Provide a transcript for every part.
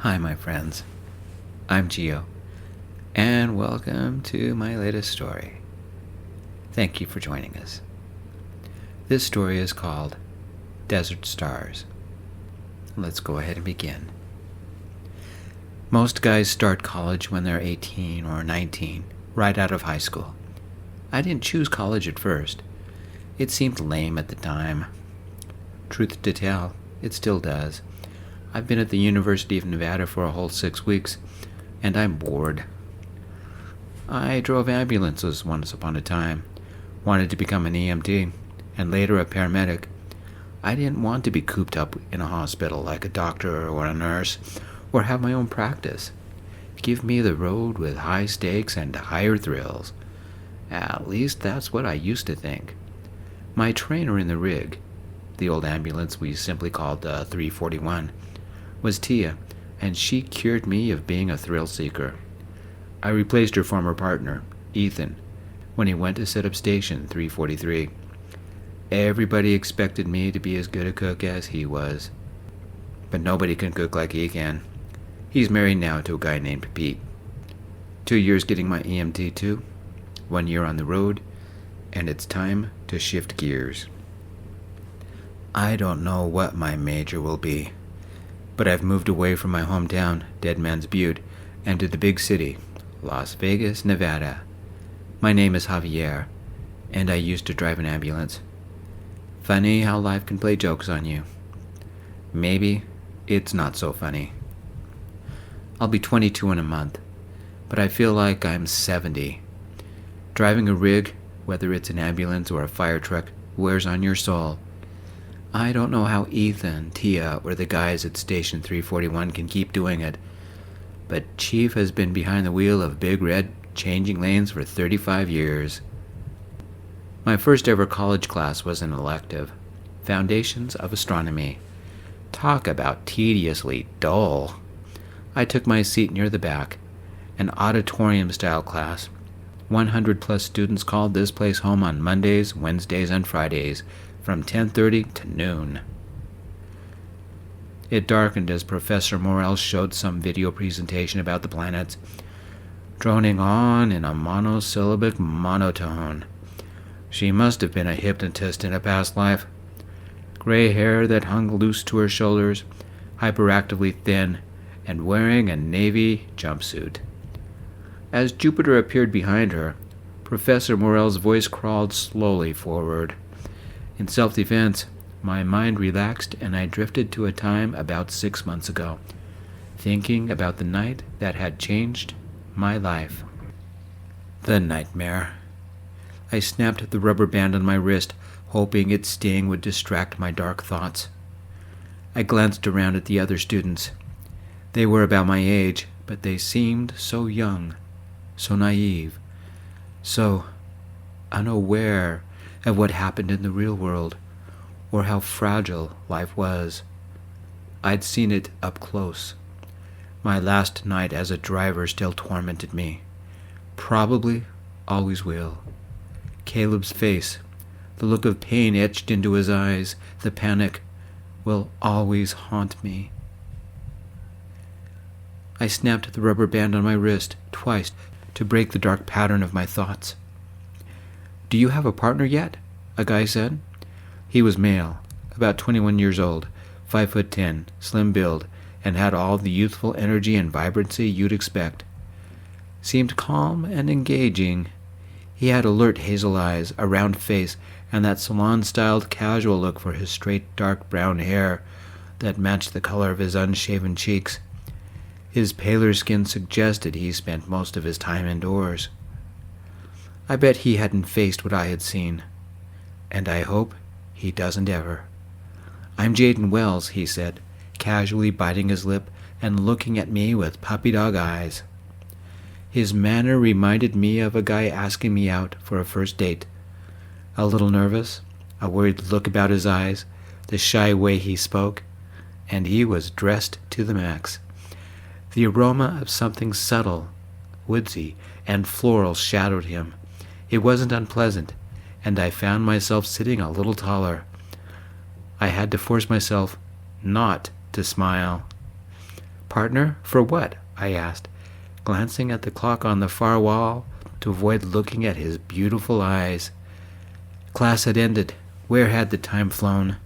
Hi, my friends. I'm Gio, and welcome to my latest story. Thank you for joining us. This story is called Desert Stars. Let's go ahead and begin. Most guys start college when they're 18 or 19, right out of high school. I didn't choose college at first. It seemed lame at the time. Truth to tell, it still does. I've been at the University of Nevada for a whole 6 weeks, and I'm bored. I drove ambulances once upon a time, wanted to become an EMT, and later a paramedic. I didn't want to be cooped up in a hospital like a doctor or a nurse, or have my own practice. Give me the road with high stakes and higher thrills. At least that's what I used to think. My trainer in the rig, the old ambulance we simply called 341, was Chia, and she cured me of being a thrill seeker. I replaced her former partner, Ethan, when he went to set up station 343. Everybody expected me to be as good a cook as he was, but nobody can cook like he can. He's married now to a guy named Pete. 2 years getting my EMT too, 1 year on the road, and it's time to shift gears. I don't know what my major will be, but I've moved away from my hometown, Dead Man's Butte, and to the big city, Las Vegas, Nevada. My name is Javier, and I used to drive an ambulance. Funny how life can play jokes on you. Maybe it's not so funny. I'll be 22 in a month, but I feel like I'm 70. Driving a rig, whether it's an ambulance or a fire truck, wears on your soul. I don't know how Ethan, Tia, or the guys at Station 341 can keep doing it, but Chief has been behind the wheel of Big Red changing lanes for 35 years. My first ever college class was an elective, Foundations of Astronomy. Talk about tediously dull. I took my seat near the back, an auditorium-style class. 100 plus students called this place home on Mondays, Wednesdays, and Fridays, from 10:30 to noon. It darkened as Professor Morrell showed some video presentation about the planets, droning on in a monosyllabic monotone. She must have been a hypnotist in a past life. Gray hair that hung loose to her shoulders, hyperactively thin, and wearing a navy jumpsuit. As Jupiter appeared behind her, Professor Morrell's voice crawled slowly forward. In self-defense, my mind relaxed and I drifted to a time about 6 months ago, thinking about the night that had changed my life. The nightmare. I snapped the rubber band on my wrist, hoping its sting would distract my dark thoughts. I glanced around at the other students. They were about my age, but they seemed so young, so naive, so unaware of what happened in the real world, or how fragile life was. I'd seen it up close. My last night as a driver still tormented me. Probably always will. Caleb's face, the look of pain etched into his eyes, the panic, will always haunt me. I snapped the rubber band on my wrist twice to break the dark pattern of my thoughts. "Do you have a partner yet?" a guy said. He was male, about 21 years old, 5'10", slim build, and had all the youthful energy and vibrancy you'd expect. Seemed calm and engaging. He had alert hazel eyes, a round face, and that salon-styled casual look for his straight dark brown hair that matched the color of his unshaven cheeks. His paler skin suggested he spent most of his time indoors. I bet he hadn't faced what I had seen, and I hope he doesn't ever. "I'm Jayden Wells," he said, casually biting his lip and looking at me with puppy dog eyes. His manner reminded me of a guy asking me out for a first date. A little nervous, a worried look about his eyes, the shy way he spoke, and he was dressed to the max. The aroma of something subtle, woodsy, and floral shadowed him. It wasn't unpleasant, and I found myself sitting a little taller. I had to force myself not to smile. Partner? For what? I asked, glancing at the clock on the far wall to avoid looking at his beautiful eyes. Class had ended. Where had the time flown?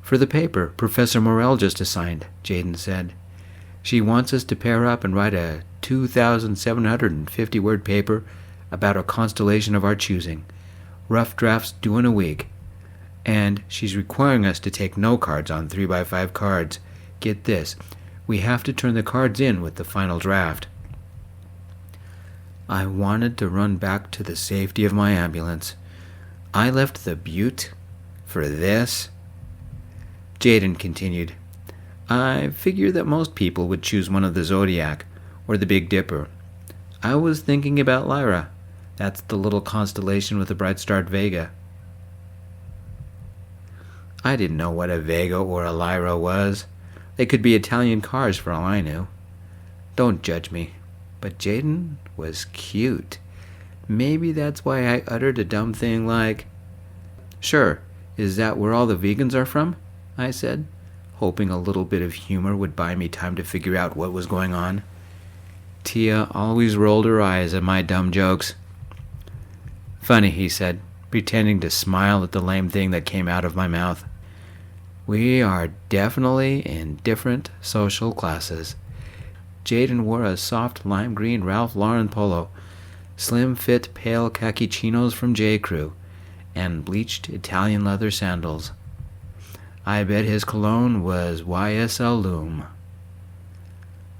For the paper Professor Morell just assigned, Jayden said. She wants us to pair up and write a 2,750-word paper about a constellation of our choosing. Rough drafts due in a week. And she's requiring us to take no cards on 3x5 cards. Get this, we have to turn the cards in with the final draft. I wanted to run back to the safety of my ambulance. I left the Butte for this? Jayden continued. I figure that most people would choose one of the Zodiac or the Big Dipper. I was thinking about Lyra. That's the little constellation with the bright-starred Vega. I didn't know what a Vega or a Lyra was. They could be Italian cars for all I knew. Don't judge me, but Jayden was cute. Maybe that's why I uttered a dumb thing like, "Sure, is that where all the vegans are from?" I said, hoping a little bit of humor would buy me time to figure out what was going on. Tia always rolled her eyes at my dumb jokes. Funny, he said, pretending to smile at the lame thing that came out of my mouth. We are definitely in different social classes. Jayden wore a soft lime green Ralph Lauren polo, slim fit pale khaki chinos from J. Crew, and bleached Italian leather sandals. I bet his cologne was YSL Loom.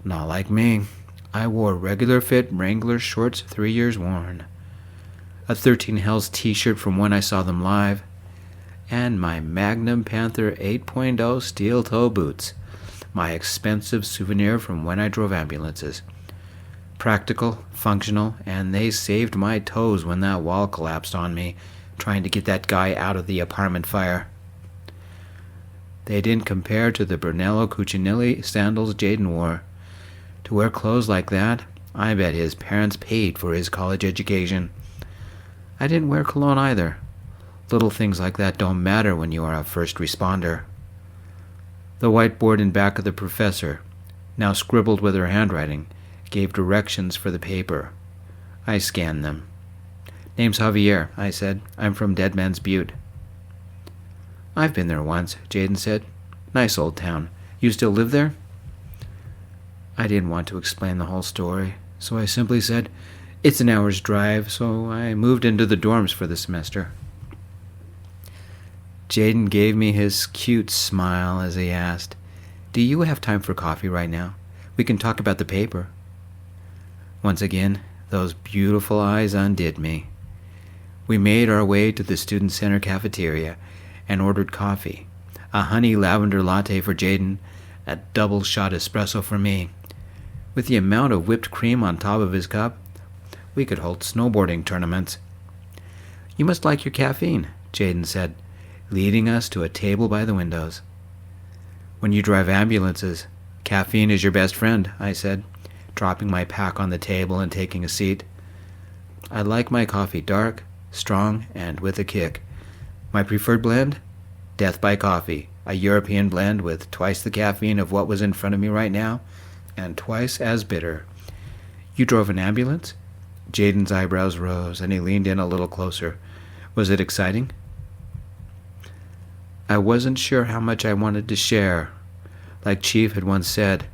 Not like me. I wore regular fit Wrangler shorts 3 years worn, a 13 Hells t-shirt from when I saw them live, and my Magnum Panther 8.0 steel toe boots, my expensive souvenir from when I drove ambulances. Practical, functional, and they saved my toes when that wall collapsed on me, trying to get that guy out of the apartment fire. They didn't compare to the Brunello Cucinelli sandals Jayden wore. To wear clothes like that, I bet his parents paid for his college education. I didn't wear cologne either. Little things like that don't matter when you are a first responder. The whiteboard in back of the professor, now scribbled with her handwriting, gave directions for the paper. I scanned them. Name's Javier, I said. I'm from Dead Man's Butte. I've been there once, Jayden said. Nice old town. You still live there? I didn't want to explain the whole story, so I simply said, it's an hour's drive, so I moved into the dorms for the semester. Jayden gave me his cute smile as he asked, do you have time for coffee right now? We can talk about the paper. Once again, those beautiful eyes undid me. We made our way to the student center cafeteria and ordered coffee, a honey lavender latte for Jayden, a double shot espresso for me. With the amount of whipped cream on top of his cup, we could hold snowboarding tournaments. You must like your caffeine, Jayden said, leading us to a table by the windows. When you drive ambulances, caffeine is your best friend, I said, dropping my pack on the table and taking a seat. I like my coffee dark, strong, and with a kick. My preferred blend? Death by Coffee, a European blend with twice the caffeine of what was in front of me right now, and twice as bitter. You drove an ambulance? Jayden's eyebrows rose, and he leaned in a little closer. Was it exciting? I wasn't sure how much I wanted to share. Like Chief had once said,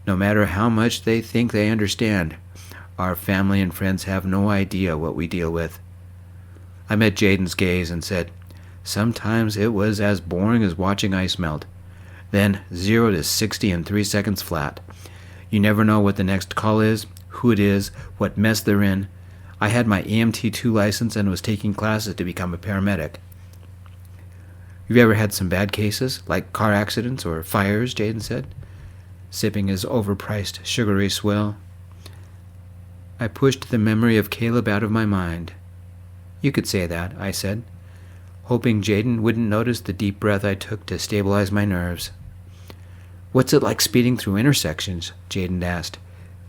no matter how much they think they understand, our family and friends have no idea what we deal with. I met Jayden's gaze and said, sometimes it was as boring as watching ice melt. Then 0 to 60 in 3 seconds flat. You never know what the next call is, who it is, what mess they're in. I had my EMT2 license and was taking classes to become a paramedic. You've ever had some bad cases, like car accidents or fires, Jayden said, sipping his overpriced sugary swill. I pushed the memory of Caleb out of my mind. You could say that, I said, hoping Jayden wouldn't notice the deep breath I took to stabilize my nerves. What's it like speeding through intersections? Jayden asked,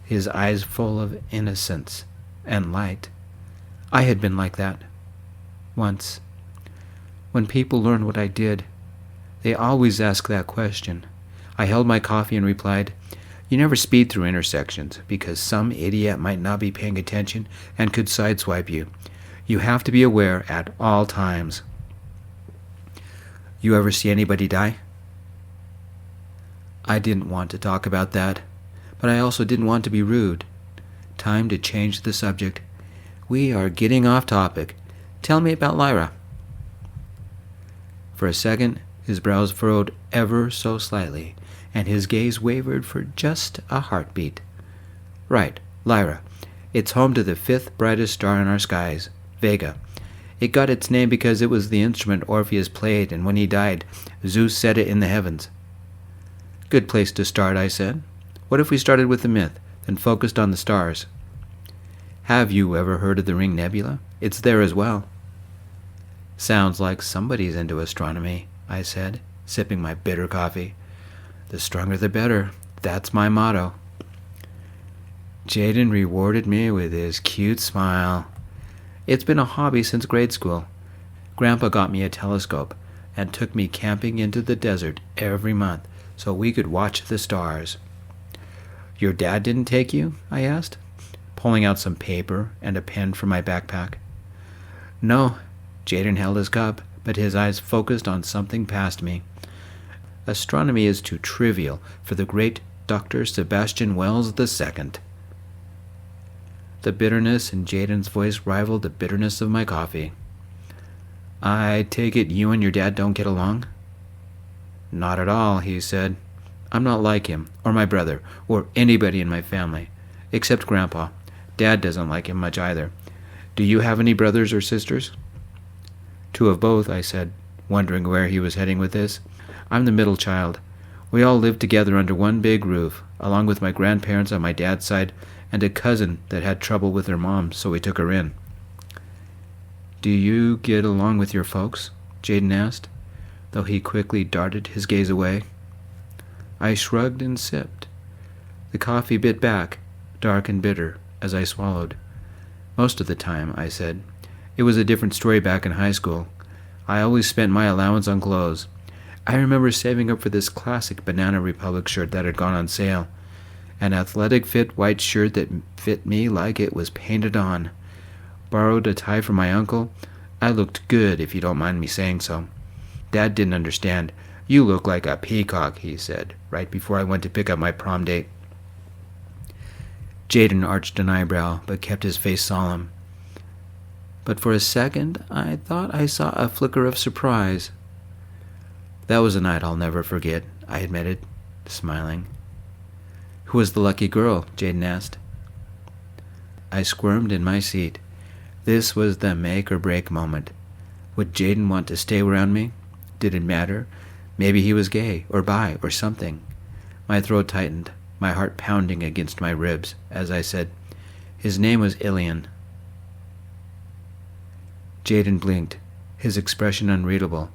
his eyes full of innocence and light. I had been like that. Once. When people learn what I did, they always ask that question. I held my coffee and replied, "You never speed through intersections because some idiot might not be paying attention and could sideswipe you. You have to be aware at all times." "You ever see anybody die?" I didn't want to talk about that, but I also didn't want to be rude. Time to change the subject. "We are getting off topic. Tell me about Lyra." For a second, his brows furrowed ever so slightly, and his gaze wavered for just a heartbeat. "Right, Lyra. It's home to the fifth brightest star in our skies, Vega. It got its name because it was the instrument Orpheus played, and when he died, Zeus set it in the heavens." "Good place to start," I said. "What if we started with the myth, then focused on the stars?" "Have you ever heard of the Ring Nebula? It's there as well." "Sounds like somebody's into astronomy," I said, sipping my bitter coffee. "The stronger the better. That's my motto." Jayden rewarded me with his cute smile. "It's been a hobby since grade school. Grandpa got me a telescope and took me camping into the desert every month so we could watch the stars." "Your dad didn't take you?" I asked, pulling out some paper and a pen from my backpack. "No." Jayden held his cup, but his eyes focused on something past me. "Astronomy is too trivial for the great Dr. Sebastian Wells II." The bitterness in Jayden's voice rivaled the bitterness of my coffee. "I take it you and your dad don't get along?" "Not at all," he said. "I'm not like him, or my brother, or anybody in my family, except Grandpa. Dad doesn't like him much either. Do you have any brothers or sisters?" "Two of both," I said, wondering where he was heading with this. "I'm the middle child. We all lived together under one big roof, along with my grandparents on my dad's side and a cousin that had trouble with her mom, so we took her in." "Do you get along with your folks?" Jayden asked, though he quickly darted his gaze away. I shrugged and sipped. The coffee bit back, dark and bitter, as I swallowed. "Most of the time," I said. "It was a different story back in high school. I always spent my allowance on clothes. I remember saving up for this classic Banana Republic shirt that had gone on sale. An athletic fit white shirt that fit me like it was painted on. Borrowed a tie from my uncle. I looked good, if you don't mind me saying so. Dad didn't understand. 'You look like a peacock,' he said, right before I went to pick up my prom date." Jayden arched an eyebrow, but kept his face solemn. But for a second, I thought I saw a flicker of surprise. "That was a night I'll never forget," I admitted, smiling. "Who was the lucky girl?" Jayden asked. I squirmed in my seat. This was the make-or-break moment. Would Jayden want to stay around me? Did it matter? Maybe he was gay, or bi, or something. My throat tightened, my heart pounding against my ribs, as I said, "His name was Ilian." Jayden blinked, his expression unreadable.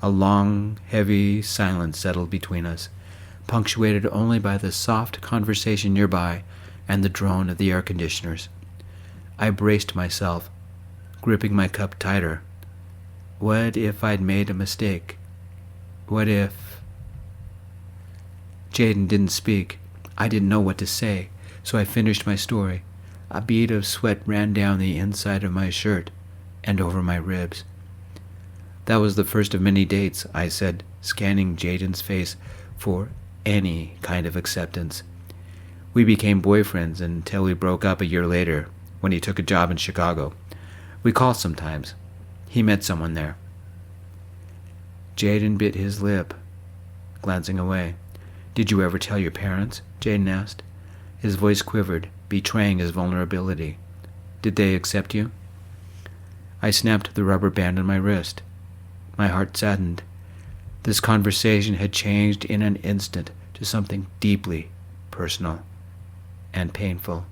A long, heavy silence settled between us, punctuated only by the soft conversation nearby and the drone of the air conditioners. I braced myself, gripping my cup tighter. What if I'd made a mistake? What if... Jayden didn't speak. I didn't know what to say, so I finished my story. A bead of sweat ran down the inside of my shirt and over my ribs. "That was the first of many dates," I said, scanning Jayden's face for any kind of acceptance. "We became boyfriends until we broke up a year later, when he took a job in Chicago. We call sometimes. He met someone there." Jayden bit his lip, glancing away. "Did you ever tell your parents?" Jayden asked. His voice quivered, betraying his vulnerability. "Did they accept you?" I snapped the rubber band on my wrist. My heart saddened. This conversation had changed in an instant to something deeply personal and painful.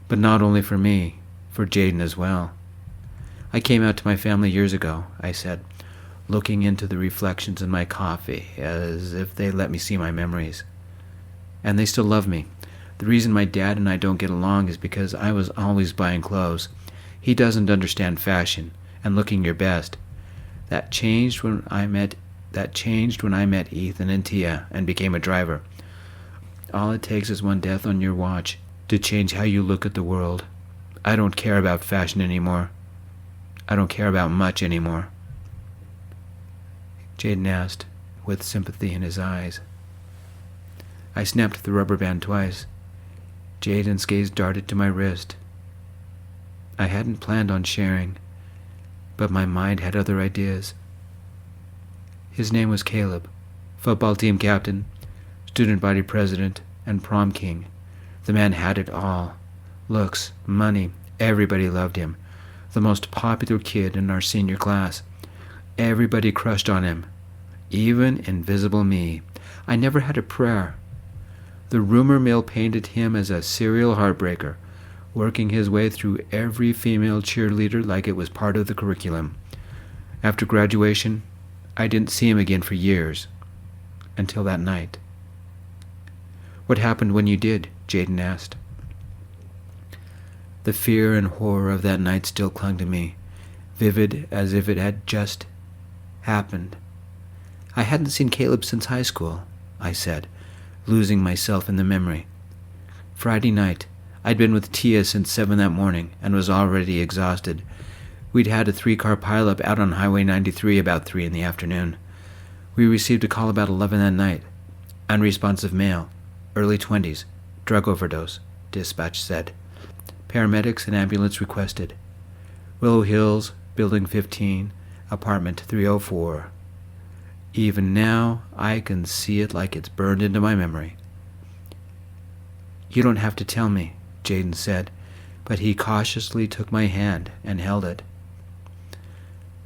But not only for me, for Jayden as well. "I came out to my family years ago," I said, looking into the reflections in my coffee as if they let me see my memories. "And they still love me. The reason my dad and I don't get along is because I was always buying clothes. He doesn't understand fashion and looking your best. That changed when I met That changed when I met Ethan and Tia and became a driver. All it takes is one death on your watch to change how you look at the world. I don't care about fashion anymore. I don't care about much anymore. Jayden asked, with sympathy in his eyes. I snapped the rubber band twice. Jayden's gaze darted to my wrist. I hadn't planned on sharing, but my mind had other ideas. His name was Caleb, football team captain, student body president, and prom king. The man had it all. Looks, money, everybody loved him. The most popular kid in our senior class. Everybody crushed on him. Even invisible me. I never had a prayer. The rumor mill painted him as a serial heartbreaker, working his way through every female cheerleader like it was part of the curriculum. After graduation, I didn't see him again for years, until that night. What happened when you did? Jayden asked. The fear and horror of that night still clung to me, vivid as if it had just happened. I hadn't seen Caleb since high school, I said, losing myself in the memory. Friday night, I'd been with Tia since 7 that morning and was already exhausted. We'd had a 3-car pileup out on Highway 93 about 3 in the afternoon. We received a call about 11 that night. Unresponsive male, early 20s, drug overdose, dispatch said. Paramedics and ambulance requested. Willow Hills, Building 15, Apartment 304. Even now, I can see it like it's burned into my memory. You don't have to tell me, Jayden said, but he cautiously took my hand and held it.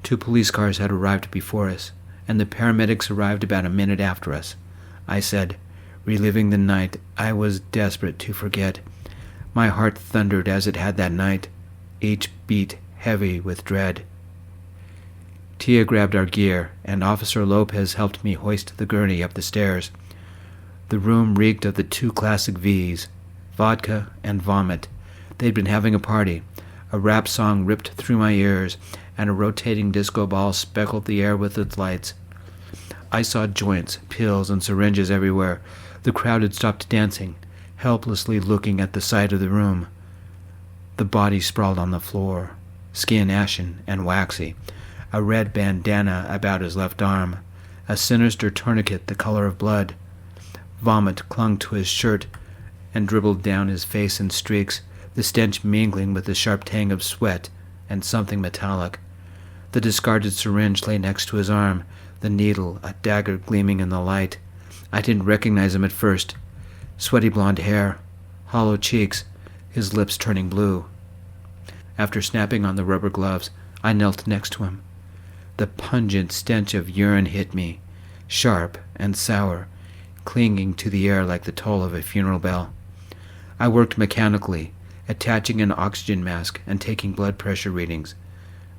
2 police cars had arrived before us, and the paramedics arrived about a minute after us. I said, reliving the night I was desperate to forget. My heart thundered as it had that night, each beat heavy with dread. Tia grabbed our gear, and Officer Lopez helped me hoist the gurney up the stairs. The room reeked of the 2 classic V's, vodka and vomit. They'd been having a party. A rap song ripped through my ears, and a rotating disco ball speckled the air with its lights. I saw joints, pills, and syringes everywhere. The crowd had stopped dancing, helplessly looking at the side of the room. The body sprawled on the floor, skin ashen and waxy, a red bandana about his left arm, a sinister tourniquet the color of blood. Vomit clung to his shirt and dribbled down his face in streaks, the stench mingling with the sharp tang of sweat and something metallic. The discarded syringe lay next to his arm, the needle, a dagger gleaming in the light. I didn't recognize him at first. Sweaty blonde hair, hollow cheeks, his lips turning blue. After snapping on the rubber gloves, I knelt next to him. The pungent stench of urine hit me, sharp and sour, clinging to the air like the toll of a funeral bell. I worked mechanically, attaching an oxygen mask and taking blood pressure readings,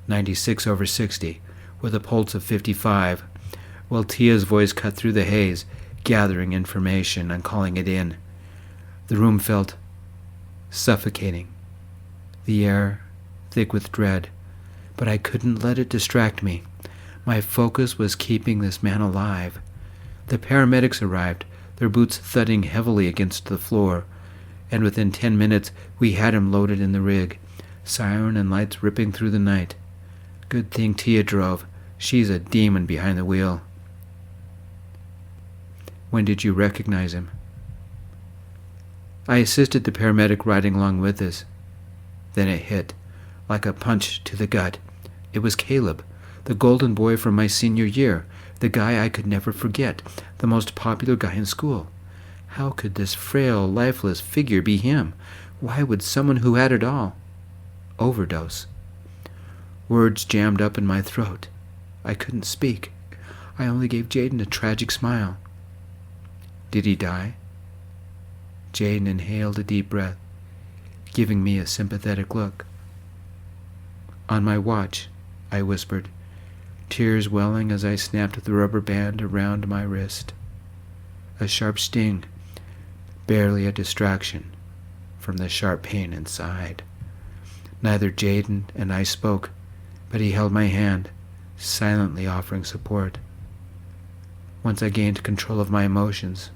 96/60, with a pulse of 55, while Tia's voice cut through the haze, gathering information and calling it in. The room felt suffocating, the air thick with dread, but I couldn't let it distract me. My focus was keeping this man alive. The paramedics arrived, their boots thudding heavily against the floor, and within 10 minutes we had him loaded in the rig, siren and lights ripping through the night. Good thing Tia drove. She's a demon behind the wheel. When did you recognize him? I assisted the paramedic riding along with us. Then it hit, like a punch to the gut. It was Caleb, the golden boy from my senior year, the guy I could never forget, the most popular guy in school. How could this frail, lifeless figure be him? Why would someone who had it all overdose? Words jammed up in my throat. I couldn't speak. I only gave Jayden a tragic smile. Did he die? Jayden inhaled a deep breath, giving me a sympathetic look. On my watch, I whispered, tears welling as I snapped the rubber band around my wrist. A sharp sting, barely a distraction from the sharp pain inside. Neither Jayden and I spoke, but he held my hand, silently offering support. Once I gained control of my emotions,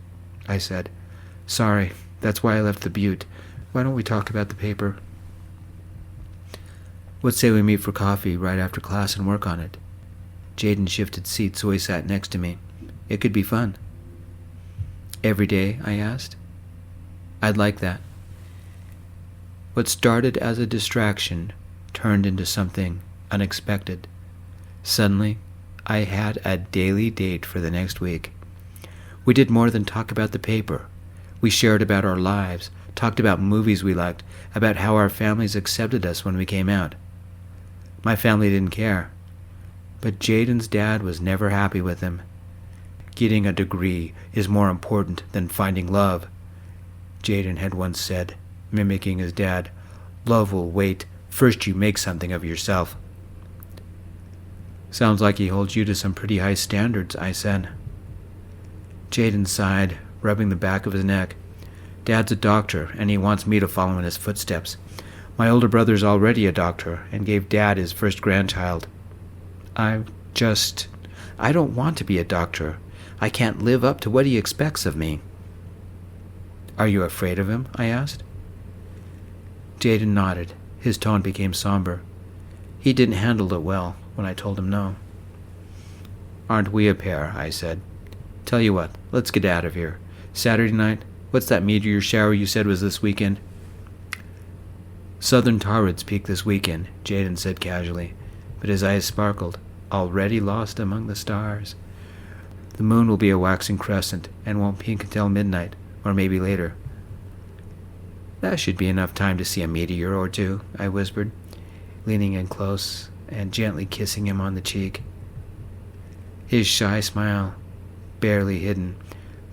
I said, "Sorry, that's why I left the butte. Why don't we talk about the paper?" "What say we meet for coffee right after class and work on it?" Jayden shifted seats so he sat next to me. "It could be fun." "Every day?" I asked. "I'd like that." What started as a distraction turned into something unexpected. Suddenly, I had a daily date for the next week. We did more than talk about the paper. We shared about our lives, talked about movies we liked, about how our families accepted us when we came out. My family didn't care, but Jayden's dad was never happy with him. "Getting a degree is more important than finding love," Jayden had once said, mimicking his dad. "Love will wait. First you make something of yourself." "Sounds like he holds you to some pretty high standards," I said. Jayden sighed, rubbing the back of his neck. "Dad's a doctor, and he wants me to follow in his footsteps. My older brother's already a doctor, and gave Dad his first grandchild. I don't want to be a doctor. I can't live up to what he expects of me." "Are you afraid of him?" I asked. Jayden nodded. His tone became somber. He didn't handle it well when I told him no. "Aren't we a pair?" I said. "Tell you what, let's get out of here. Saturday night, what's that meteor shower you said was this weekend?" "Southern Taurids peak this weekend," Jayden said casually, but his eyes sparkled. "Already lost among the stars. The moon will be a waxing crescent and won't peak until midnight, or maybe later." "That should be enough time to see a meteor or two," I whispered, leaning in close and gently kissing him on the cheek. His shy smile, barely hidden,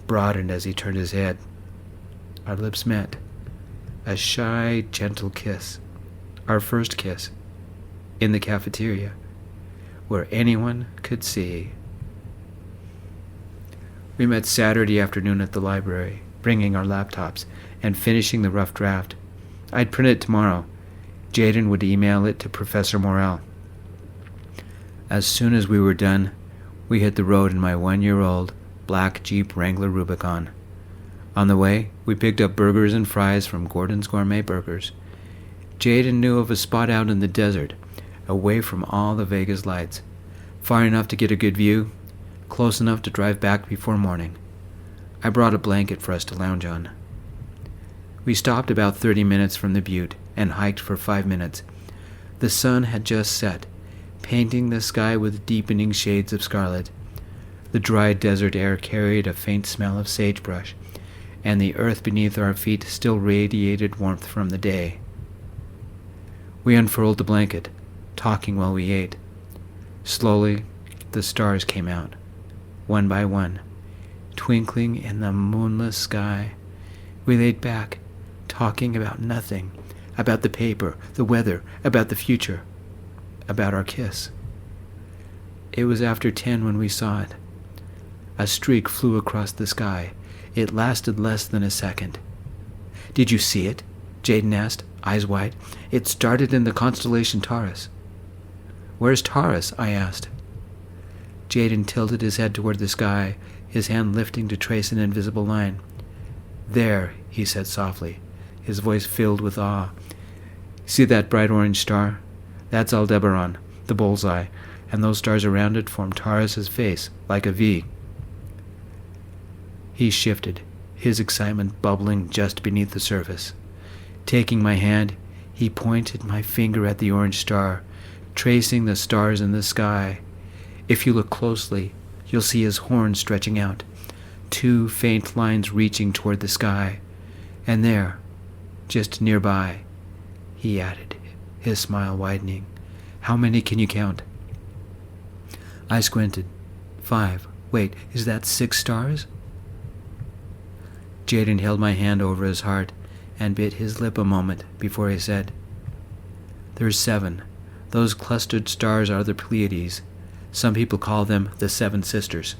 broadened as he turned his head. Our lips met. A shy, gentle kiss. Our first kiss. In the cafeteria, where anyone could see. We met Saturday afternoon at the library, bringing our laptops and finishing the rough draft. I'd print it tomorrow. Jayden would email it to Professor Morrell. As soon as we were done, we hit the road in my 1-year-old black Jeep Wrangler Rubicon. On the way, we picked up burgers and fries from Gordon's Gourmet Burgers. Jayden knew of a spot out in the desert, away from all the Vegas lights, far enough to get a good view, close enough to drive back before morning. I brought a blanket for us to lounge on. We stopped about 30 minutes from the butte and hiked for 5 minutes. The sun had just set, painting the sky with deepening shades of scarlet. The dry desert air carried a faint smell of sagebrush, and the earth beneath our feet still radiated warmth from the day. We unfurled the blanket, talking while we ate. Slowly, the stars came out, one by one, twinkling in the moonless sky. We laid back, talking about nothing, about the paper, the weather, about the future, about our kiss. It was after 10 when we saw it. A streak flew across the sky. It lasted less than a second. "Did you see it?" Jayden asked, eyes wide. "It started in the constellation Taurus." "Where's Taurus?" I asked. Jayden tilted his head toward the sky, his hand lifting to trace an invisible line. "There," he said softly, his voice filled with awe. "See that bright orange star? That's Aldebaran, the bullseye, and those stars around it form Taurus's face, like a V." He shifted, his excitement bubbling just beneath the surface. Taking my hand, he pointed my finger at the orange star, tracing the stars in the sky. If you look closely, you'll see his horn stretching out, 2 faint lines reaching toward the sky. And there, just nearby, he added, his smile widening, "How many can you count?" I squinted. 5. Wait, is that 6 stars? Jayden held my hand over his heart and bit his lip a moment before he said, "There's 7. Those clustered stars are the Pleiades. Some people call them the 7 Sisters."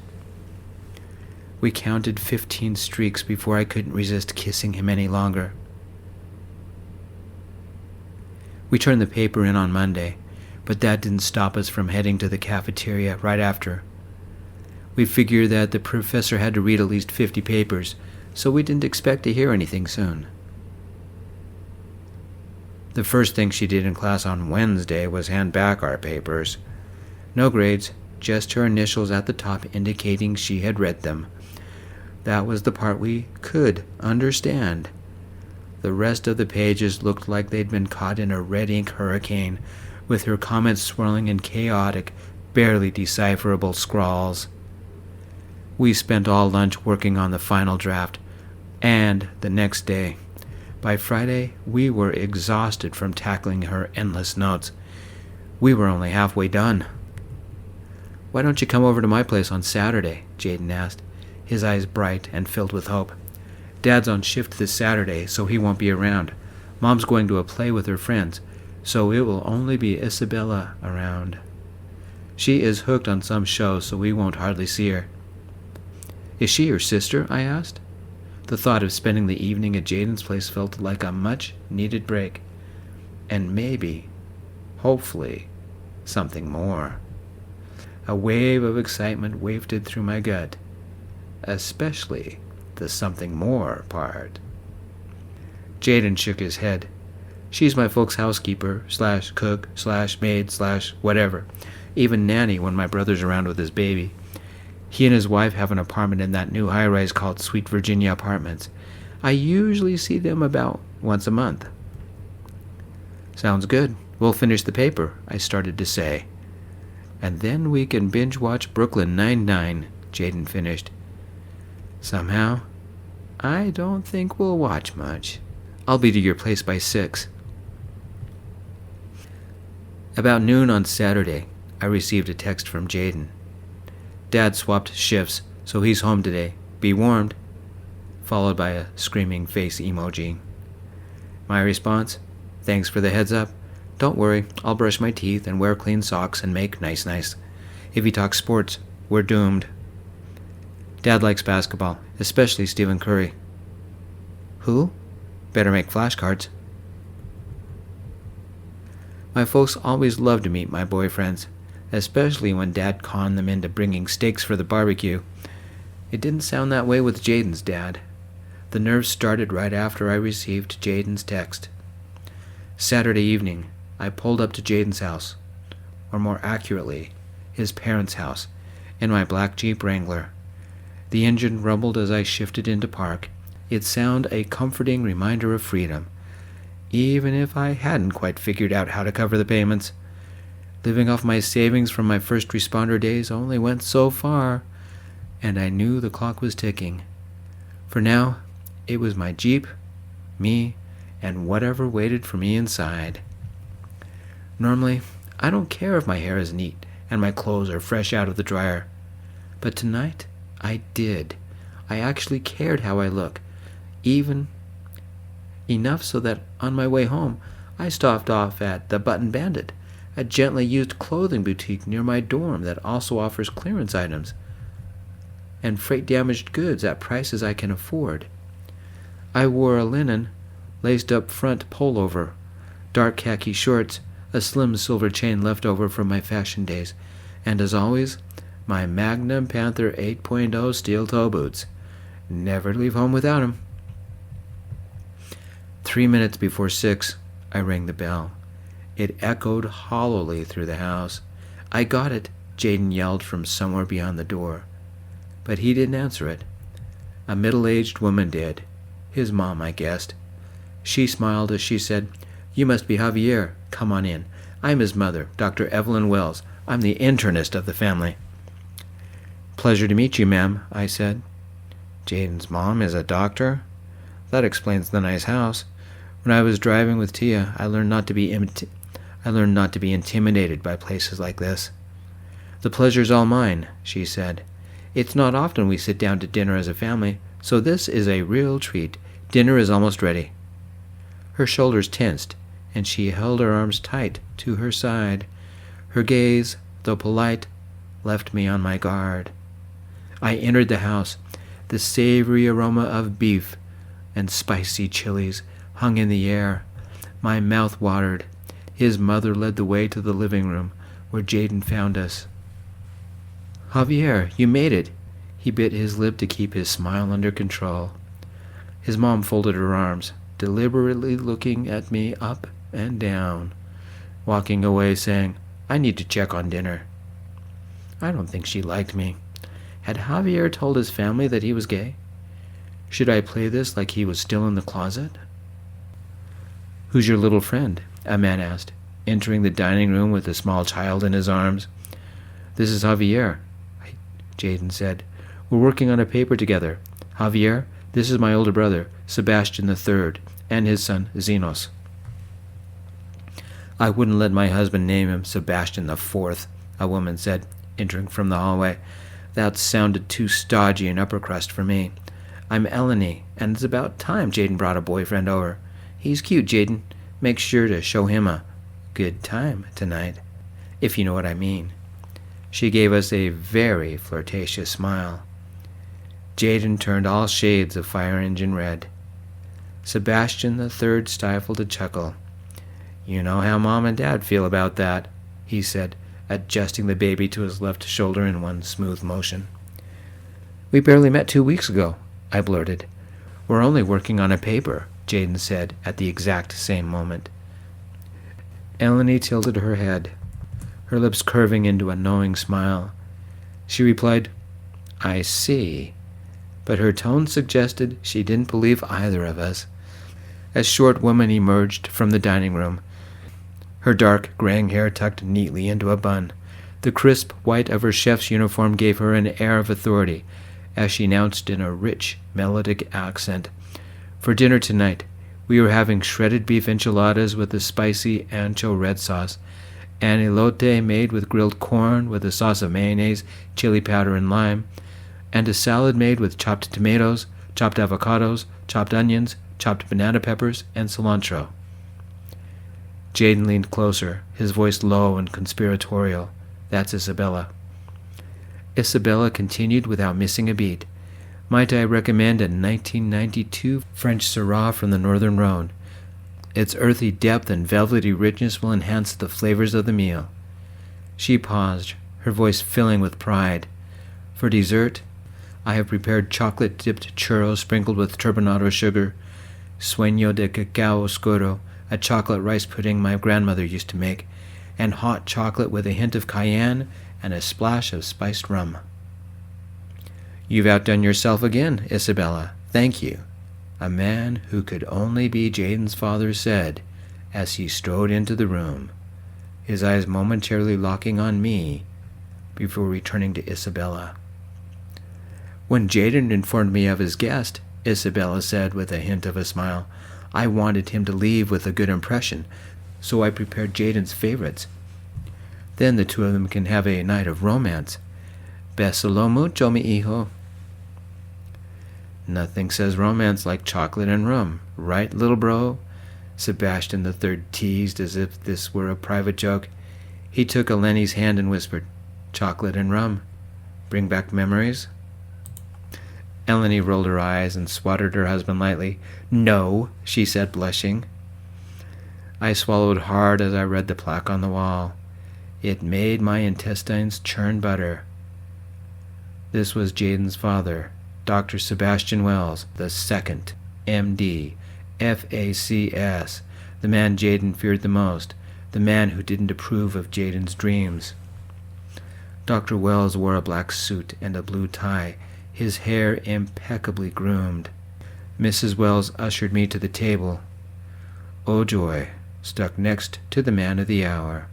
We counted 15 streaks before I couldn't resist kissing him any longer. We turned the paper in on Monday, but that didn't stop us from heading to the cafeteria right after. We figured that the professor had to read at least 50 papers, so we didn't expect to hear anything soon. The first thing she did in class on Wednesday was hand back our papers. No grades, just her initials at the top indicating she had read them. That was the part we could understand. The rest of the pages looked like they'd been caught in a red ink hurricane, with her comments swirling in chaotic, barely decipherable scrawls. We spent all lunch working on the final draft, and the next day. By Friday, we were exhausted from tackling her endless notes. We were only halfway done. "Why don't you come over to my place on Saturday?" Jayden asked, his eyes bright and filled with hope. "Dad's on shift this Saturday, so he won't be around. Mom's going to a play with her friends, so it will only be Isabella around. She is hooked on some show, so we won't hardly see her." "Is she your sister?" I asked. The thought of spending the evening at Jayden's place felt like a much-needed break. And maybe, hopefully, something more. A wave of excitement wafted through my gut, especially the something more part. Jayden shook his head. "She's my folks' housekeeper, / cook, / maid, / whatever. Even nanny when my brother's around with his baby. He and his wife have an apartment in that new high-rise called Sweet Virginia Apartments. I usually see them about once a month." "Sounds good. We'll finish the paper," I started to say. "And then we can binge-watch Brooklyn Nine-Nine," Jayden finished. "Somehow, I don't think we'll watch much. I'll be to your place by 6. About noon on Saturday, I received a text from Jayden. "Dad swapped shifts, so he's home today. Be warned," followed by a screaming face emoji. My response: "Thanks for the heads up. Don't worry, I'll brush my teeth and wear clean socks and make nice. If he talks sports, we're doomed. Dad likes basketball, especially Stephen Curry." "Who? Better make flashcards." My folks always loved to meet my boyfriends, especially when Dad conned them into bringing steaks for the barbecue. It didn't sound that way with Jayden's dad. The nerves started right after I received Jayden's text. Saturday evening, I pulled up to Jayden's house, or more accurately, his parents' house, in my black Jeep Wrangler. The engine rumbled as I shifted into park, its sound a comforting reminder of freedom, even if I hadn't quite figured out how to cover the payments. Living off my savings from my first responder days only went so far, and I knew the clock was ticking. For now, it was my Jeep, me, and whatever waited for me inside. Normally, I don't care if my hair is neat and my clothes are fresh out of the dryer. But tonight, I did. I actually cared how I look, even enough so that on my way home, I stopped off at the Button Bandit, a gently used clothing boutique near my dorm that also offers clearance items and freight-damaged goods at prices I can afford. I wore a linen, laced-up front pullover, dark khaki shorts, a slim silver chain left over from my fashion days, and as always, my Magnum Panther 8.0 steel toe boots. Never leave home without them. 3 minutes before 6, I rang the bell. It echoed hollowly through the house. "I got it," Jayden yelled from somewhere beyond the door. But he didn't answer it. A middle-aged woman did. His mom, I guessed. She smiled as she said, "You must be Javier. Come on in. I'm his mother, Dr. Evelyn Wells. I'm the internist of the family." "Pleasure to meet you, ma'am," I said. Jayden's mom is a doctor? That explains the nice house. When I was driving with Chia, I learned not to be intimidated by places like this. "The pleasure's all mine," she said. "It's not often we sit down to dinner as a family, so this is a real treat. Dinner is almost ready." Her shoulders tensed, and she held her arms tight to her side. Her gaze, though polite, left me on my guard. I entered the house. The savory aroma of beef and spicy chilies hung in the air. My mouth watered. His mother led the way to the living room, where Jayden found us. Javier, you made it. He bit his lip to keep his smile under control. His mom folded her arms, deliberately looking at me up and down, walking away saying, I need to check on dinner. I don't think she liked me. Had Javier told his family that he was gay? Should I play this like he was still in the closet? Who's your little friend? A man asked, entering the dining room with a small child in his arms. This is Javier, Jayden said. We're working on a paper together. Javier, this is my older brother, Sebastian III, and his son, Zenos. I wouldn't let my husband name him Sebastian IV, a woman said, entering from the hallway. That sounded too stodgy and upper crust for me. I'm Eleni, and it's about time Jayden brought a boyfriend over. He's cute, Jayden. Make sure to show him a good time tonight, if you know what I mean. She gave us a very flirtatious smile. Jayden turned all shades of fire engine red. Sebastian III stifled a chuckle. You know how Mom and Dad feel about that, he said, adjusting the baby to his left shoulder in one smooth motion. We barely met 2 weeks ago, I blurted. We're only working on a paper, Jayden said at the exact same moment. Eleni tilted her head, her lips curving into a knowing smile. She replied, I see, but her tone suggested she didn't believe either of us. A short woman emerged from the dining room, her dark, graying hair tucked neatly into a bun. The crisp white of her chef's uniform gave her an air of authority, as she announced in a rich, melodic accent, For dinner tonight, we are having shredded beef enchiladas with a spicy ancho red sauce, an elote made with grilled corn with a sauce of mayonnaise, chili powder, and lime, and a salad made with chopped tomatoes, chopped avocados, chopped onions, chopped banana peppers, and cilantro. Jayden leaned closer, his voice low and conspiratorial. That's Isabella. Isabella continued without missing a beat. Might I recommend a 1992 French Syrah from the Northern Rhone? Its earthy depth and velvety richness will enhance the flavors of the meal. She paused, her voice filling with pride. For dessert, I have prepared chocolate-dipped churros sprinkled with turbinado sugar, sueño de cacao oscuro, a chocolate rice pudding my grandmother used to make, and hot chocolate with a hint of cayenne and a splash of spiced rum. You've outdone yourself again, Isabella. Thank you. A man who could only be Jayden's father said as he strode into the room, his eyes momentarily locking on me before returning to Isabella. When Jayden informed me of his guest, Isabella said with a hint of a smile, I wanted him to leave with a good impression, so I prepared Jayden's favorites. Then the two of them can have a night of romance. Besalo mucho, mi hijo. Nothing says romance like chocolate and rum, right, little bro? Sebastian III teased as if this were a private joke. He took Eleni's hand and whispered, Chocolate and rum. Bring back memories? Eleni rolled her eyes and swatted her husband lightly. No, she said, blushing. I swallowed hard as I read the plaque on the wall. It made my intestines churn butter. This was Jayden's father, Dr. Sebastian Wells, II, M.D., F.A.C.S., the man Jayden feared the most, the man who didn't approve of Jayden's dreams. Dr. Wells wore a black suit and a blue tie, his hair impeccably groomed. Mrs. Wells ushered me to the table. Oh joy, stuck next to the man of the hour.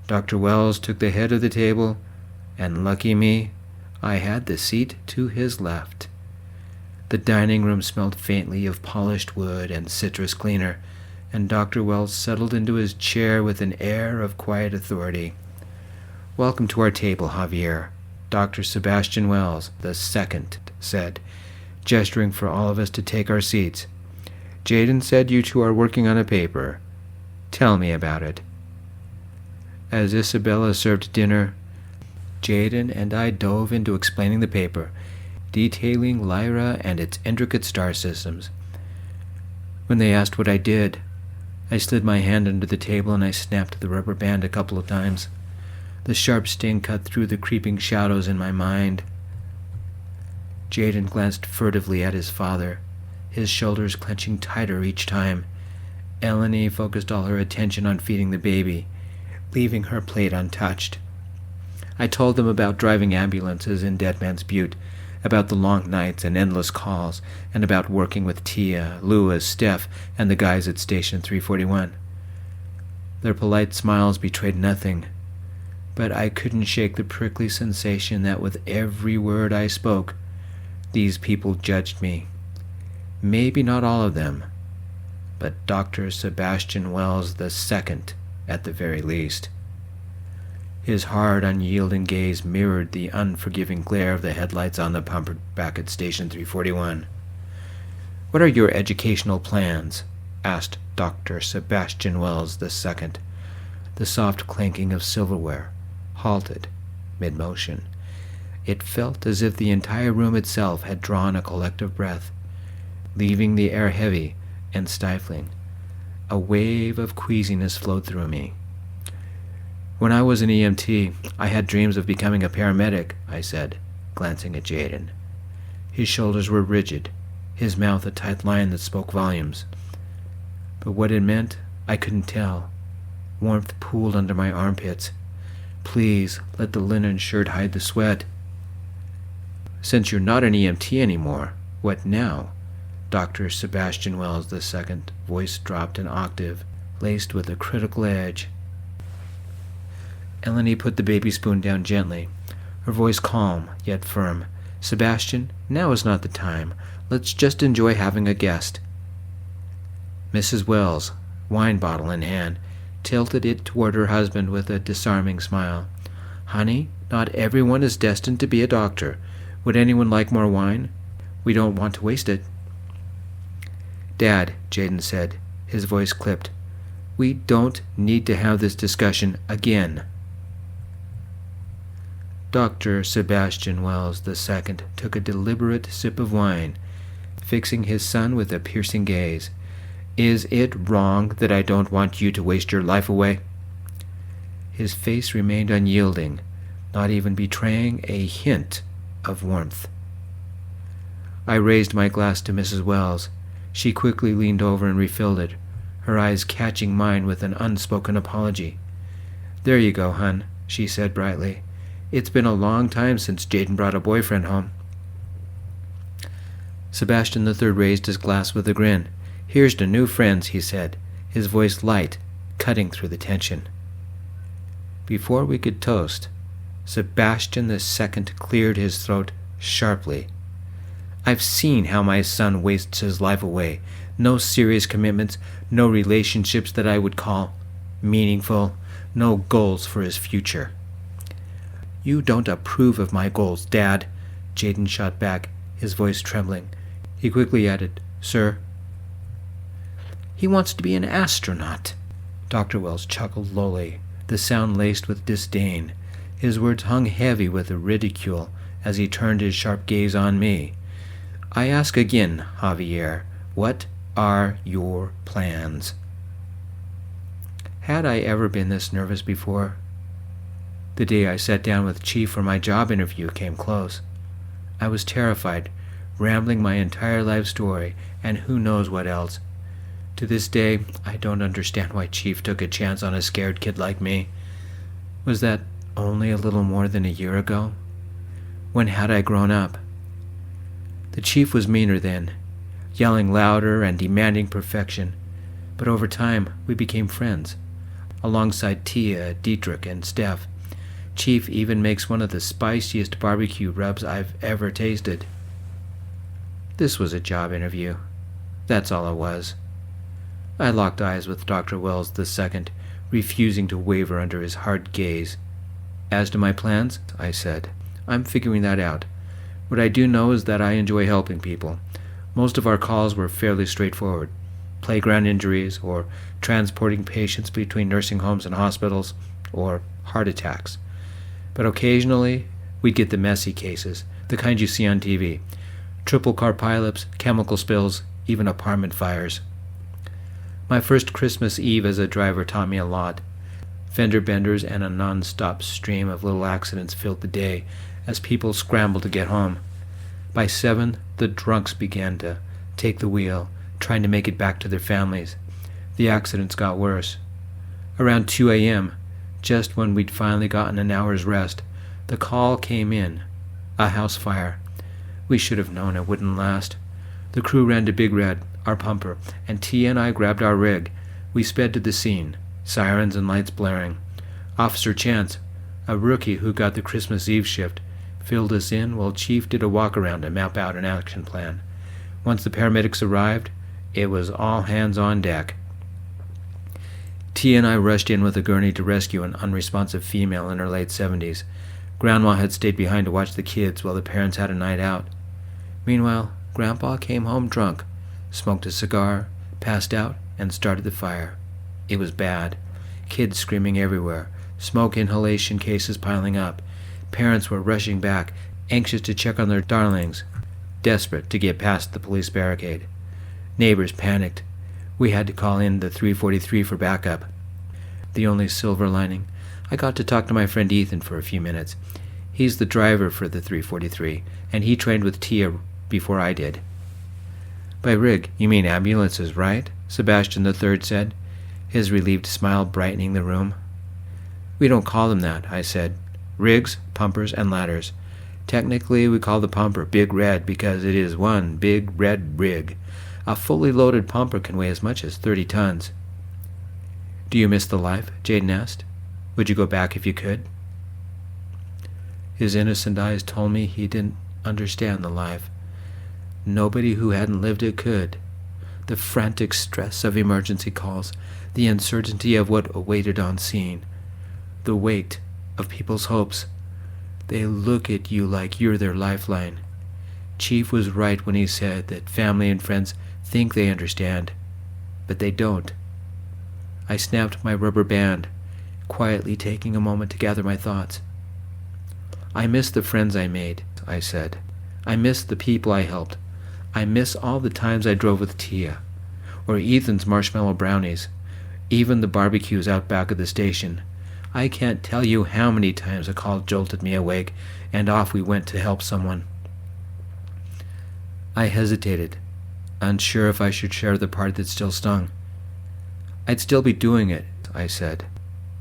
Dr. Wells took the head of the table, and lucky me, I had the seat to his left. The dining room smelled faintly of polished wood and citrus cleaner, and Dr. Wells settled into his chair with an air of quiet authority. Welcome to our table, Javier, Dr. Sebastian Wells, II, said, gesturing for all of us to take our seats. Jayden said you two are working on a paper. Tell me about it. As Isabella served dinner, Jayden and I dove into explaining the paper, detailing Lyra and its intricate star systems. When they asked what I did, I slid my hand under the table and I snapped the rubber band a couple of times. The sharp sting cut through the creeping shadows in my mind. Jayden glanced furtively at his father, his shoulders clenching tighter each time. Eleni focused all her attention on feeding the baby, leaving her plate untouched. I told them about driving ambulances in Dead Man's Butte, about the long nights and endless calls, and about working with Chia, Louis, Steph, and the guys at Station 341. Their polite smiles betrayed nothing, but I couldn't shake the prickly sensation that with every word I spoke, these people judged me. Maybe not all of them, but Dr. Sebastian Wells II at the very least. His hard, unyielding gaze mirrored the unforgiving glare of the headlights on the pumper back at Station 341. "What are your educational plans?" asked Dr. Sebastian Wells II. The soft clanking of silverware halted mid-motion. It felt as if the entire room itself had drawn a collective breath, leaving the air heavy and stifling. A wave of queasiness flowed through me. "When I was an EMT, I had dreams of becoming a paramedic," I said, glancing at Jayden. His shoulders were rigid, his mouth a tight line that spoke volumes. But what it meant, I couldn't tell. Warmth pooled under my armpits. "Please, let the linen shirt hide the sweat." "Since you're not an EMT anymore, what now?" Dr. Sebastian Wells II, voice dropped an octave, laced with a critical edge. Eleni put the baby spoon down gently, her voice calm yet firm. "Sebastian, now is not the time. Let's just enjoy having a guest." Mrs. Wells, wine bottle in hand, tilted it toward her husband with a disarming smile. "Honey, not everyone is destined to be a doctor. Would anyone like more wine? We don't want to waste it." "Dad," Jayden said, his voice clipped, "we don't need to have this discussion again." Dr. Sebastian Wells II took a deliberate sip of wine, fixing his son with a piercing gaze. "Is it wrong that I don't want you to waste your life away?" His face remained unyielding, not even betraying a hint of warmth. I raised my glass to Mrs. Wells. She quickly leaned over and refilled it, her eyes catching mine with an unspoken apology. "There you go, hun," she said brightly. "It's been a long time since Jayden brought a boyfriend home." Sebastian III raised his glass with a grin. "Here's to new friends," he said, his voice light, cutting through the tension. Before we could toast, Sebastian II cleared his throat sharply. "I've seen how my son wastes his life away. No serious commitments, no relationships that I would call meaningful, no goals for his future." "You don't approve of my goals, Dad," Jayden shot back, his voice trembling. He quickly added, "Sir?" "He wants to be an astronaut." Dr. Wells chuckled lowly, the sound laced with disdain. His words hung heavy with ridicule as he turned his sharp gaze on me. "I ask again, Javier, what are your plans?" Had I ever been this nervous before? The day I sat down with Chief for my job interview came close. I was terrified, rambling my entire life story and who knows what else. To this day, I don't understand why Chief took a chance on a scared kid like me. Was that only a little more than a year ago? When had I grown up? The Chief was meaner then, yelling louder and demanding perfection. But over time, we became friends, alongside Tia, Dietrich, and Steph. Chief even makes one of the spiciest barbecue rubs I've ever tasted. This was a job interview. That's all it was. I locked eyes with Dr. Wells II, refusing to waver under his hard gaze. "As to my plans," I said, "I'm figuring that out. What I do know is that I enjoy helping people. Most of our calls were fairly straightforward. Playground injuries, or transporting patients between nursing homes and hospitals, or heart attacks. But occasionally, we'd get the messy cases, the kind you see on TV. Triple car pileups, chemical spills, even apartment fires. My first Christmas Eve as a driver taught me a lot. Fender benders and a non-stop stream of little accidents filled the day as people scrambled to get home. By 7, the drunks began to take the wheel, trying to make it back to their families. The accidents got worse. Around 2 a.m., just when we'd finally gotten an hour's rest, the call came in. A house fire. We should have known it wouldn't last. The crew ran to Big Red, our pumper, and Tia and I grabbed our rig. We sped to the scene, sirens and lights blaring. Officer Chance, a rookie who got the Christmas Eve shift, filled us in while Chief did a walk-around to map out an action plan. Once the paramedics arrived, it was all hands on deck. Tia and I rushed in with a gurney to rescue an unresponsive female in her late 70s. Grandma had stayed behind to watch the kids while the parents had a night out. Meanwhile, Grandpa came home drunk, smoked a cigar, passed out, and started the fire. It was bad. Kids screaming everywhere, smoke inhalation cases piling up. Parents were rushing back, anxious to check on their darlings, desperate to get past the police barricade. Neighbors panicked. We had to call in the 343 for backup. The only silver lining, I got to talk to my friend Ethan for a few minutes. He's the driver for the 343, and he trained with Tia before I did. By rig, you mean ambulances, right? Sebastian III said, his relieved smile brightening the room. We don't call them that, I said. Rigs, pumpers, and ladders. Technically, we call the pumper Big Red because it is one big red rig. A fully loaded pumper can weigh as much as 30 tons. Do you miss the life? Jayden asked. Would you go back if you could? His innocent eyes told me he didn't understand the life. Nobody who hadn't lived it could. The frantic stress of emergency calls, the uncertainty of what awaited on scene, the weight of people's hopes. They look at you like you're their lifeline. Chief was right when he said that family and friends think they understand, but they don't. I snapped my rubber band, quietly taking a moment to gather my thoughts. I miss the friends I made, I said. I miss the people I helped. I miss all the times I drove with Tia, or Ethan's marshmallow brownies, even the barbecues out back of the station. I can't tell you how many times a call jolted me awake, and off we went to help someone. I hesitated, unsure if I should share the part that still stung. I'd still be doing it, I said,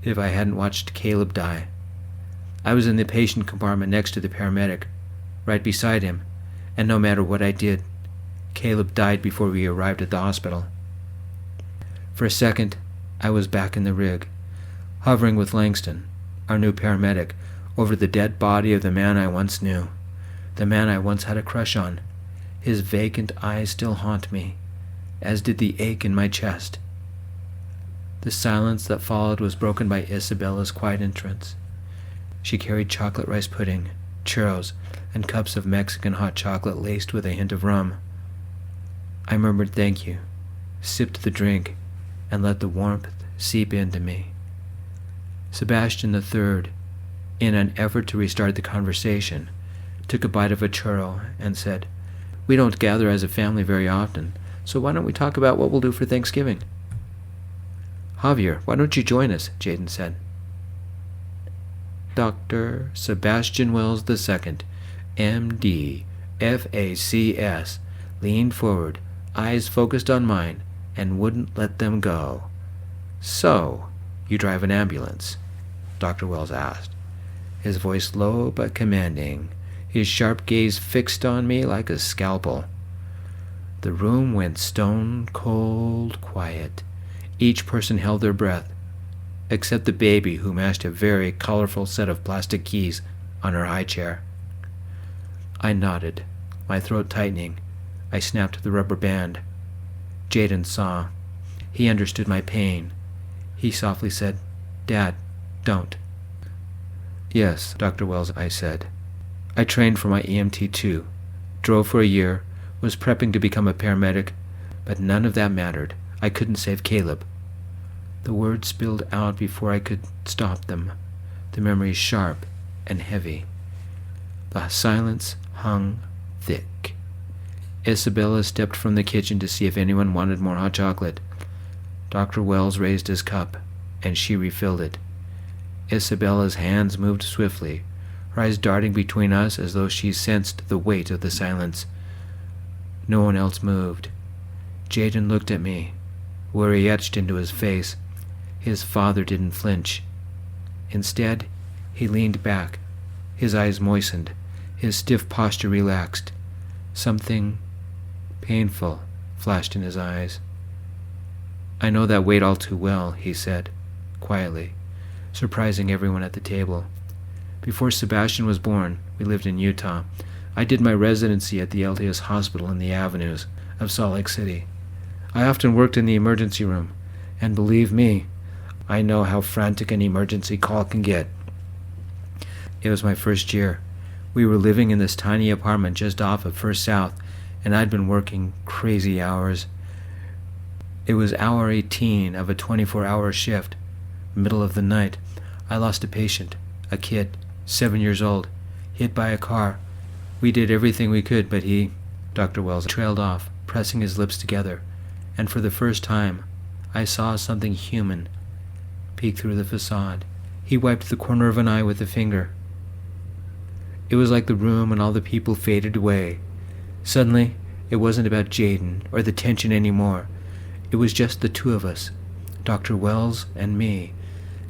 if I hadn't watched Caleb die. I was in the patient compartment next to the paramedic, right beside him, and no matter what I did, Caleb died before we arrived at the hospital. For a second, I was back in the rig, hovering with Langston, our new paramedic, over the dead body of the man I once knew, the man I once had a crush on. His vacant eyes still haunt me, as did the ache in my chest. The silence that followed was broken by Isabella's quiet entrance. She carried chocolate rice pudding, churros, and cups of Mexican hot chocolate laced with a hint of rum. I murmured thank you, sipped the drink, and let the warmth seep into me. Sebastian III, in an effort to restart the conversation, took a bite of a churro and said, "We don't gather as a family very often, so why don't we talk about what we'll do for Thanksgiving?" "Javier, why don't you join us?" Jayden said. Dr. Sebastian Wells II, M.D., F.A.C.S., leaned forward, eyes focused on mine, and wouldn't let them go. "So, you drive an ambulance?" Dr. Wells asked, his voice low but commanding, his sharp gaze fixed on me like a scalpel. The room went stone-cold quiet. Each person held their breath, except the baby who mashed a very colorful set of plastic keys on her high chair. I nodded, my throat tightening. I snapped the rubber band. Jayden saw. He understood my pain. He softly said, "Dad, don't." "Yes, Dr. Wells," I said. I trained for my EMT too, drove for a year, was prepping to become a paramedic, but none of that mattered. I couldn't save Caleb. The words spilled out before I could stop them, the memories sharp and heavy. The silence hung thick. Isabella stepped from the kitchen to see if anyone wanted more hot chocolate. Dr. Wells raised his cup, and she refilled it. Isabella's hands moved swiftly, her eyes darting between us as though she sensed the weight of the silence. No one else moved. Jayden looked at me, worry etched into his face. His father didn't flinch. Instead, he leaned back, his eyes moistened, his stiff posture relaxed. Something painful flashed in his eyes. "I know that weight all too well," he said, quietly, surprising everyone at the table. "Before Sebastian was born, we lived in Utah. I did my residency at the LDS hospital in the avenues of Salt Lake City. I often worked in the emergency room, and believe me, I know how frantic an emergency call can get. It was my first year. We were living in this tiny apartment just off of First South, and I'd been working crazy hours. It was hour 18 of a 24-hour shift. Middle of the night, I lost a patient, a kid, 7 years old, hit by a car. We did everything we could, but he," Dr. Wells trailed off, pressing his lips together, and for the first time, I saw something human peek through the facade. He wiped the corner of an eye with a finger. It was like the room and all the people faded away. Suddenly, it wasn't about Jayden or the tension anymore. It was just the two of us, Dr. Wells and me,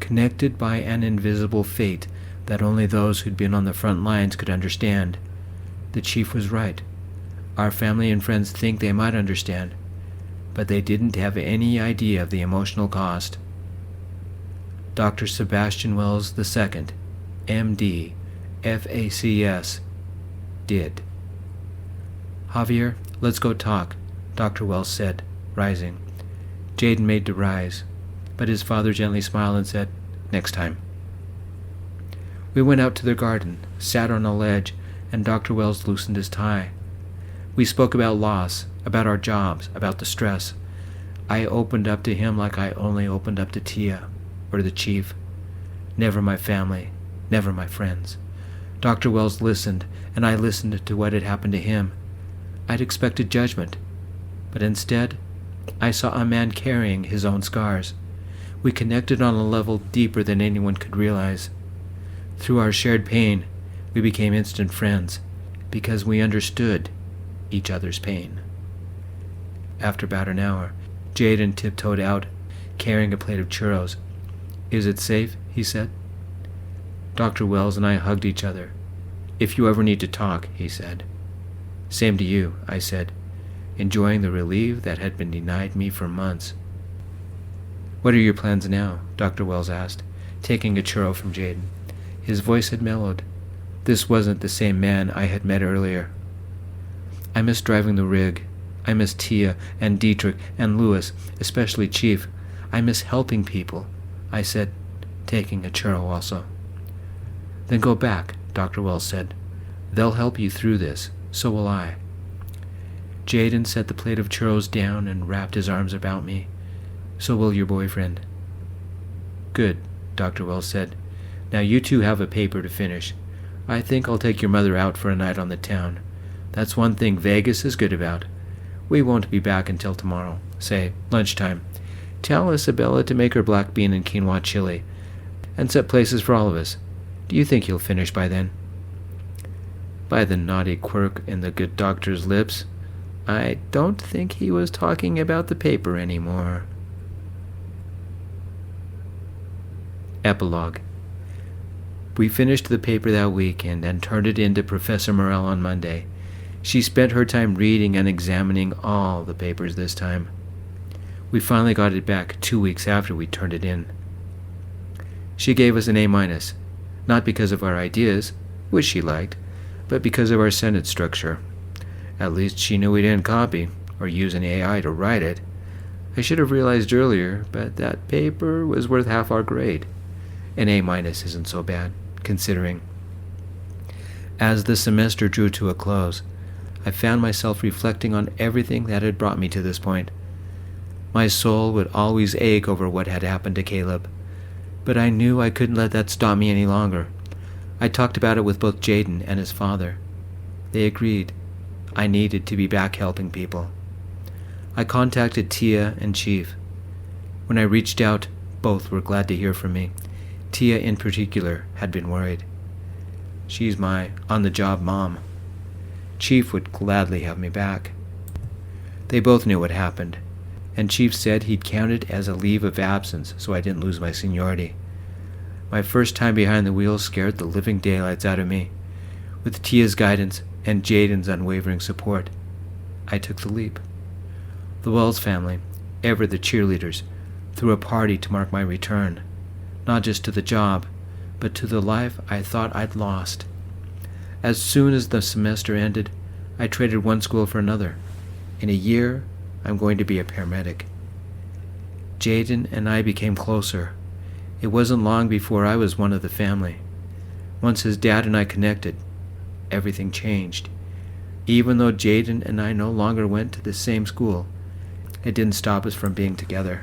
connected by an invisible fate that only those who'd been on the front lines could understand. The chief was right. Our family and friends think they might understand, but they didn't have any idea of the emotional cost. Dr. Sebastian Wells II, MD, FACS, did. "Javier, let's go talk," Dr. Wells said, rising. Jayden made to rise, but his father gently smiled and said, "Next time." We went out to their garden, sat on a ledge, and Dr. Wells loosened his tie. We spoke about loss, about our jobs, about the stress. I opened up to him like I only opened up to Chia, or the chief. Never my family, never my friends. Dr. Wells listened, and I listened to what had happened to him. I'd expected judgment, but instead, I saw a man carrying his own scars. We connected on a level deeper than anyone could realize. Through our shared pain, we became instant friends, because we understood each other's pain. After about an hour, Jayden tiptoed out, carrying a plate of churros. "Is it safe?" he said. Dr. Wells and I hugged each other. "If you ever need to talk," he said. "Same to you," I said, enjoying the relief that had been denied me for months. "What are your plans now?" Dr. Wells asked, taking a churro from Jayden. His voice had mellowed. This wasn't the same man I had met earlier. "I miss driving the rig. I miss Tia and Dietrich and Louis, especially Chief. I miss helping people," I said, taking a churro also. "Then go back," Dr. Wells said. "They'll help you through this. So will I." Jayden set the plate of churros down and wrapped his arms about me. "So will your boyfriend." "Good," Dr. Wells said. "Now you two have a paper to finish. I think I'll take your mother out for a night on the town. That's one thing Vegas is good about. We won't be back until tomorrow, say lunchtime. Tell Isabella to make her black bean and quinoa chili, and set places for all of us. Do you think he'll finish by then?" By the naughty quirk in the good doctor's lips, I don't think he was talking about the paper anymore. Epilogue. We finished the paper that weekend and turned it in to Professor Morell on Monday. She spent her time reading and examining all the papers this time. We finally got it back 2 weeks after we turned it in. She gave us an A-, not because of our ideas, which she liked, but because of our sentence structure. At least she knew we didn't copy or use an AI to write it. I should have realized earlier, but that paper was worth half our grade. An A- isn't so bad, considering. As the semester drew to a close, I found myself reflecting on everything that had brought me to this point. My soul would always ache over what had happened to Caleb, but I knew I couldn't let that stop me any longer. I talked about it with both Jayden and his father. They agreed. I needed to be back helping people. I contacted Tia and Chief. When I reached out, both were glad to hear from me. Tia in particular had been worried. She's my on-the-job mom. Chief would gladly have me back. They both knew what happened, and Chief said he'd count it as a leave of absence so I didn't lose my seniority. My first time behind the wheel scared the living daylights out of me. With Tia's guidance and Jayden's unwavering support, I took the leap. The Wells family, ever the cheerleaders, threw a party to mark my return, not just to the job, but to the life I thought I'd lost. As soon as the semester ended, I traded one school for another. In a year, I'm going to be a paramedic. Jayden and I became closer. It wasn't long before I was one of the family. Once his dad and I connected, everything changed. Even though Jayden and I no longer went to the same school, it didn't stop us from being together.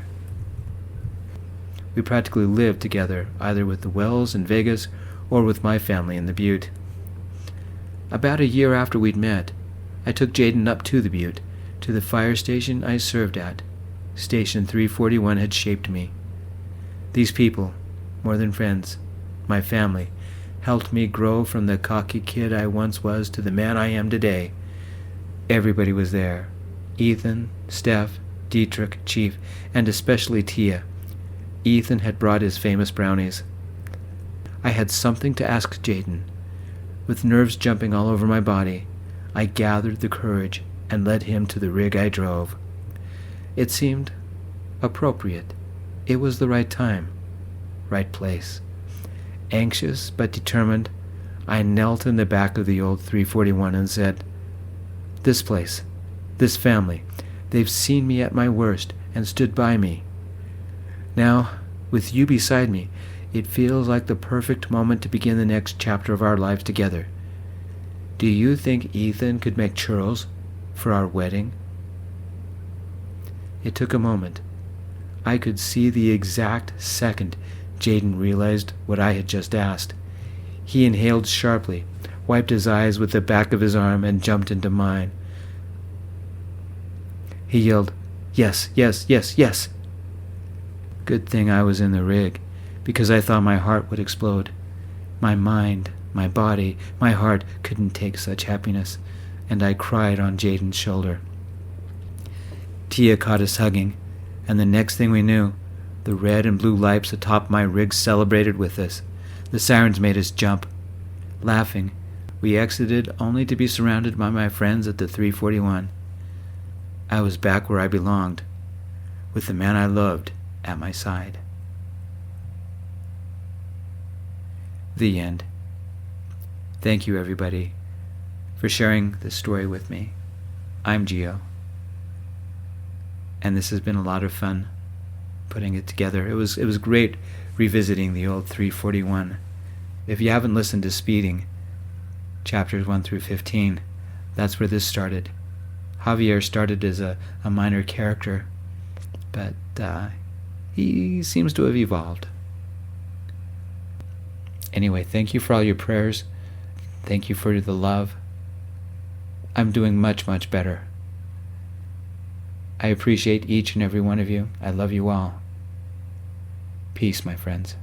We practically lived together, either with the Wells in Vegas or with my family in the Butte. About a year after we'd met, I took Jayden up to the Butte, to the fire station I served at. Station 341 had shaped me. These people, more than friends, my family, helped me grow from the cocky kid I once was to the man I am today. Everybody was there. Ethan, Steph, Dietrich, Chief, and especially Tia. Ethan had brought his famous brownies. I had something to ask Jayden. With nerves jumping all over my body, I gathered the courage and led him to the rig I drove. It seemed appropriate. It was the right time, right place. Anxious but determined, I knelt in the back of the old 341 and said, "This place, this family, they've seen me at my worst and stood by me. Now, with you beside me, it feels like the perfect moment to begin the next chapter of our lives together. Do you think Ethan could make churros for our wedding?" It took a moment. I could see the exact second Jayden realized what I had just asked. He inhaled sharply, wiped his eyes with the back of his arm, and jumped into mine. He yelled, "Yes, yes, yes, yes!" Good thing I was in the rig, because I thought my heart would explode. My mind, my body, my heart couldn't take such happiness, and I cried on Jayden's shoulder. Tia caught us hugging, and the next thing we knew, the red and blue lights atop my rig celebrated with us. The sirens made us jump. Laughing, we exited only to be surrounded by my friends at the 341. I was back where I belonged, with the man I loved at my side. The end. Thank you, everybody, for sharing this story with me. I'm Gio, and this has been a lot of fun putting it together. It was great revisiting the old 341. If you haven't listened to Speeding, chapters 1 through 15, that's where this started. Javier started as a minor character, but he seems to have evolved. Anyway, thank you for all your prayers. Thank you for the love. I'm doing much, much better. I appreciate each and every one of you. I love you all. Peace, my friends.